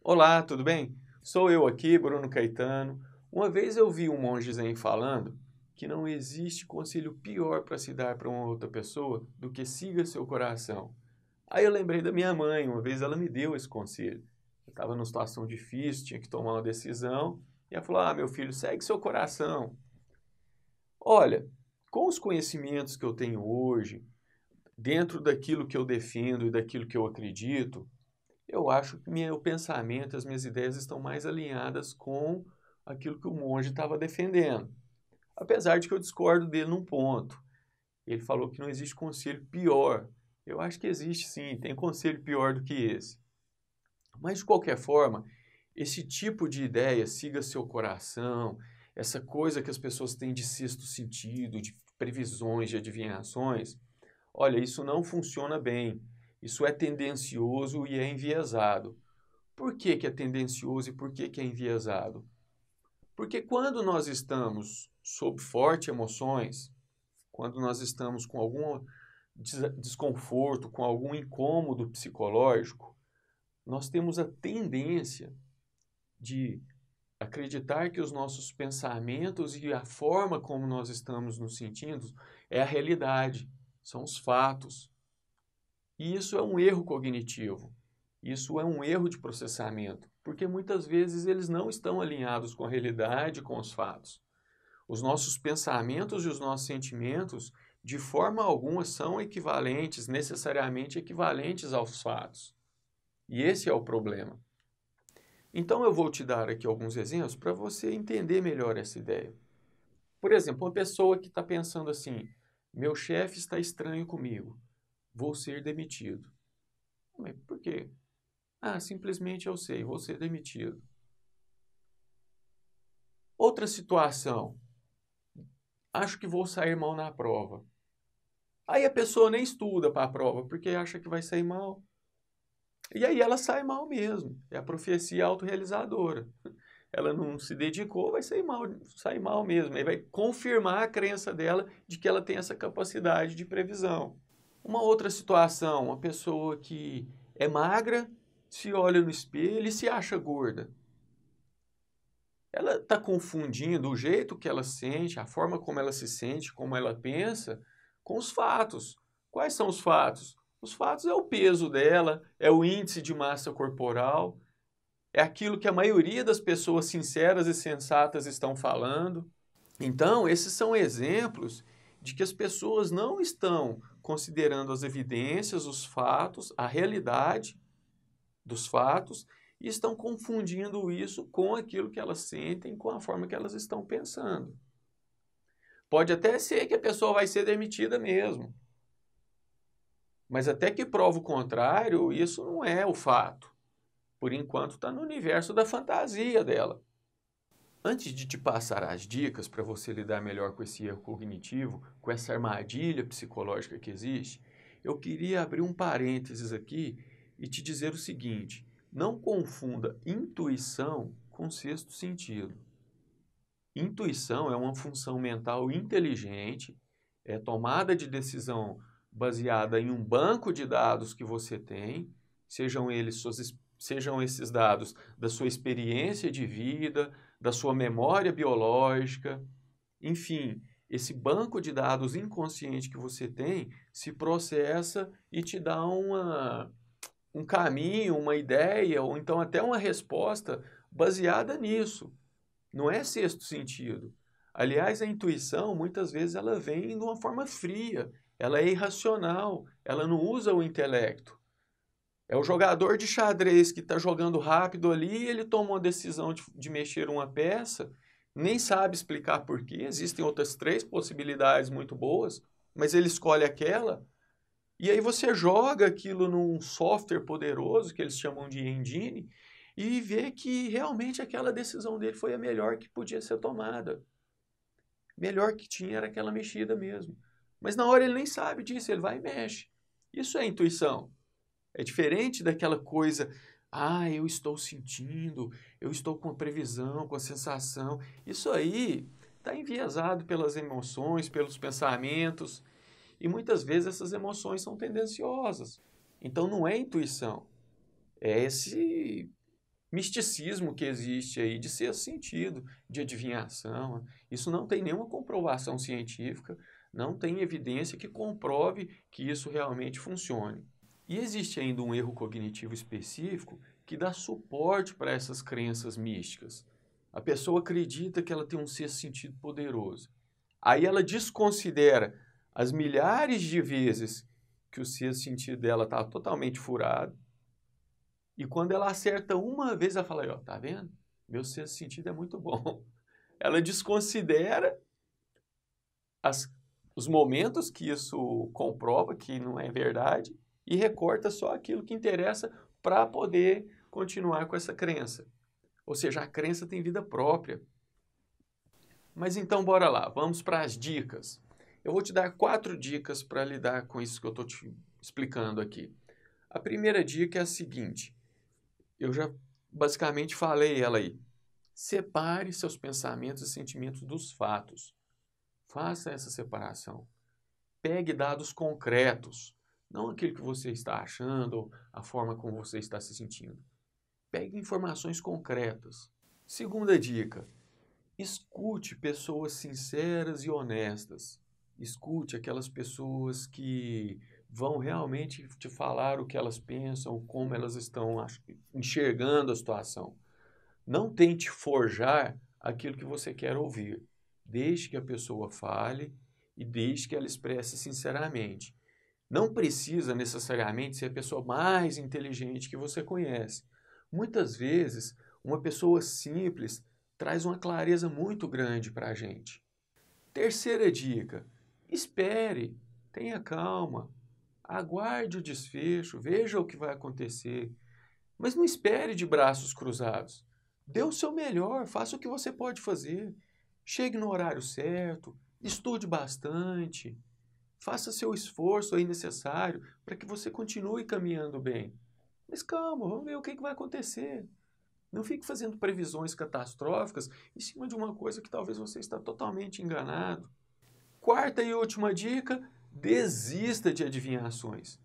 Olá, tudo bem? Sou eu aqui, Bruno Caetano. Uma vez eu vi um monge zen falando que não existe conselho pior para se dar para uma outra pessoa do que siga seu coração. Aí eu lembrei da minha mãe, uma vez ela me deu esse conselho. Eu estava numa situação difícil, tinha que tomar uma decisão, e ela falou: meu filho, segue seu coração. Olha, com os conhecimentos que eu tenho hoje, dentro daquilo que eu defendo e daquilo que eu acredito, eu acho que meu pensamento, as minhas ideias estão mais alinhadas com aquilo que o monge estava defendendo. Apesar de que eu discordo dele num ponto. Ele falou que não existe conselho pior. Eu acho que existe sim, tem conselho pior do que esse. Mas de qualquer forma, esse tipo de ideia, siga seu coração, essa coisa que as pessoas têm de sexto sentido, de previsões, de adivinhações, olha, isso não funciona bem. Isso é tendencioso e é enviesado. Por que que é tendencioso e por que que é enviesado? Porque quando nós estamos sob fortes emoções, quando nós estamos com algum desconforto, com algum incômodo psicológico, nós temos a tendência de acreditar que os nossos pensamentos e a forma como nós estamos nos sentindo é a realidade, são os fatos. E isso é um erro cognitivo. Isso é um erro de processamento, porque muitas vezes eles não estão alinhados com a realidade, com os fatos. Os nossos pensamentos e os nossos sentimentos, de forma alguma, são equivalentes, necessariamente equivalentes aos fatos. E esse é o problema. Então eu vou te dar aqui alguns exemplos para você entender melhor essa ideia. Por exemplo, uma pessoa que está pensando assim: meu chefe está estranho comigo, vou ser demitido. Mas por quê? Simplesmente eu sei, vou ser demitido. Outra situação, acho que vou sair mal na prova. Aí a pessoa nem estuda para a prova, porque acha que vai sair mal. E aí ela sai mal mesmo. É a profecia autorrealizadora. Ela não se dedicou, vai sair mal mesmo. Aí vai confirmar a crença dela de que ela tem essa capacidade de previsão. Uma outra situação, uma pessoa que é magra, se olha no espelho e se acha gorda. Ela está confundindo o jeito que ela sente, a forma como ela se sente, como ela pensa, com os fatos. Quais são os fatos? Os fatos é o peso dela, é o índice de massa corporal, é aquilo que a maioria das pessoas sinceras e sensatas estão falando. Então, esses são exemplos de que as pessoas não estão considerando as evidências, os fatos, a realidade dos fatos e estão confundindo isso com aquilo que elas sentem, com a forma que elas estão pensando. Pode até ser que a pessoa vai ser demitida mesmo, mas até que prova o contrário, isso não é o fato. Por enquanto está no universo da fantasia dela. Antes de te passar as dicas para você lidar melhor com esse erro cognitivo, com essa armadilha psicológica que existe, eu queria abrir um parênteses aqui e te dizer o seguinte: não confunda intuição com sexto sentido. Intuição é uma função mental inteligente, é tomada de decisão baseada em um banco de dados que você tem, sejam esses dados da sua experiência de vida, da sua memória biológica, enfim, esse banco de dados inconsciente que você tem se processa e te dá um caminho, uma ideia, ou então até uma resposta baseada nisso. Não é sexto sentido. Aliás, a intuição, muitas vezes, ela vem de uma forma fria, ela é irracional, ela não usa o intelecto. É o jogador de xadrez que está jogando rápido ali, ele toma uma decisão de mexer uma peça, nem sabe explicar por quê, existem outras três possibilidades muito boas, mas ele escolhe aquela, e aí você joga aquilo num software poderoso, que eles chamam de engine, e vê que realmente aquela decisão dele foi a melhor que podia ser tomada. Melhor que tinha era aquela mexida mesmo. Mas na hora ele nem sabe disso, ele vai e mexe. Isso é intuição. É diferente daquela coisa, eu estou sentindo, eu estou com a previsão, com a sensação. Isso aí está enviesado pelas emoções, pelos pensamentos, e muitas vezes essas emoções são tendenciosas. Então não é intuição, é misticismo que existe aí de sexto sentido, de adivinhação. Isso não tem nenhuma comprovação científica, não tem evidência que comprove que isso realmente funcione. E existe ainda um erro cognitivo específico que dá suporte para essas crenças místicas. A pessoa acredita que ela tem um sexto sentido poderoso. Aí ela desconsidera as milhares de vezes que o sexto sentido dela está totalmente furado. E quando ela acerta uma vez, ela fala, ó, tá vendo? Meu sexto sentido é muito bom. Ela desconsidera os momentos que isso comprova que não é verdade e recorta só aquilo que interessa para poder continuar com essa crença. Ou seja, a crença tem vida própria. Mas então, bora lá, vamos para as dicas. Eu vou te dar 4 dicas para lidar com isso que eu estou te explicando aqui. A primeira dica é a seguinte, eu já basicamente falei ela aí. Separe seus pensamentos e sentimentos dos fatos. Faça essa separação. Pegue dados concretos, não aquilo que você está achando ou a forma como você está se sentindo. Pegue informações concretas. Segunda dica, escute pessoas sinceras e honestas. Escute aquelas pessoas que vão realmente te falar o que elas pensam, como elas estão enxergando a situação. Não tente forjar aquilo que você quer ouvir. Deixe que a pessoa fale e deixe que ela expresse sinceramente. Não precisa necessariamente ser a pessoa mais inteligente que você conhece. Muitas vezes, uma pessoa simples traz uma clareza muito grande para a gente. Terceira dica, espere, tenha calma, aguarde o desfecho, veja o que vai acontecer, mas não espere de braços cruzados. Dê o seu melhor, faça o que você pode fazer. Chegue no horário certo, estude bastante, faça seu esforço aí necessário para que você continue caminhando bem. Mas calma, vamos ver o que vai acontecer. Não fique fazendo previsões catastróficas em cima de uma coisa que talvez você está totalmente enganado. Quarta e última dica, desista de adivinhações.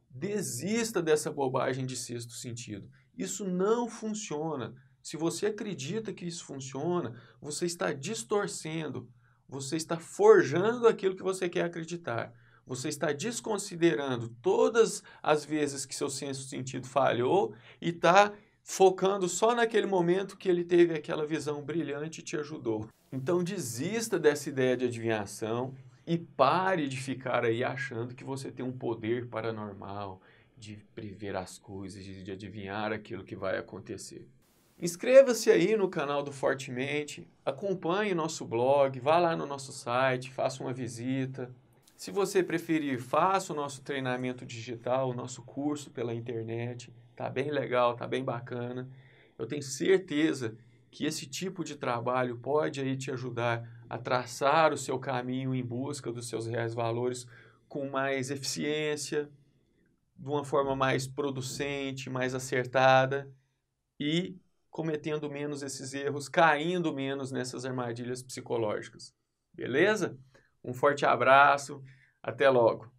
Desista dessa bobagem de sexto sentido. Isso não funciona. Se você acredita que isso funciona, você está distorcendo, você está forjando aquilo que você quer acreditar. Você está desconsiderando todas as vezes que seu sexto sentido falhou e está focando só naquele momento que ele teve aquela visão brilhante e te ajudou. Então desista dessa ideia de adivinhação e pare de ficar aí achando que você tem um poder paranormal de prever as coisas, de adivinhar aquilo que vai acontecer. Inscreva-se aí no canal do Fortemente, acompanhe nosso blog, vá lá no nosso site, faça uma visita. Se você preferir, faça o nosso treinamento digital, o nosso curso pela internet. Tá bem legal, tá bem bacana. Eu tenho certeza que esse tipo de trabalho pode aí te ajudar a traçar o seu caminho em busca dos seus reais valores com mais eficiência, de uma forma mais producente, mais acertada e cometendo menos esses erros, caindo menos nessas armadilhas psicológicas. Beleza? Um forte abraço, até logo!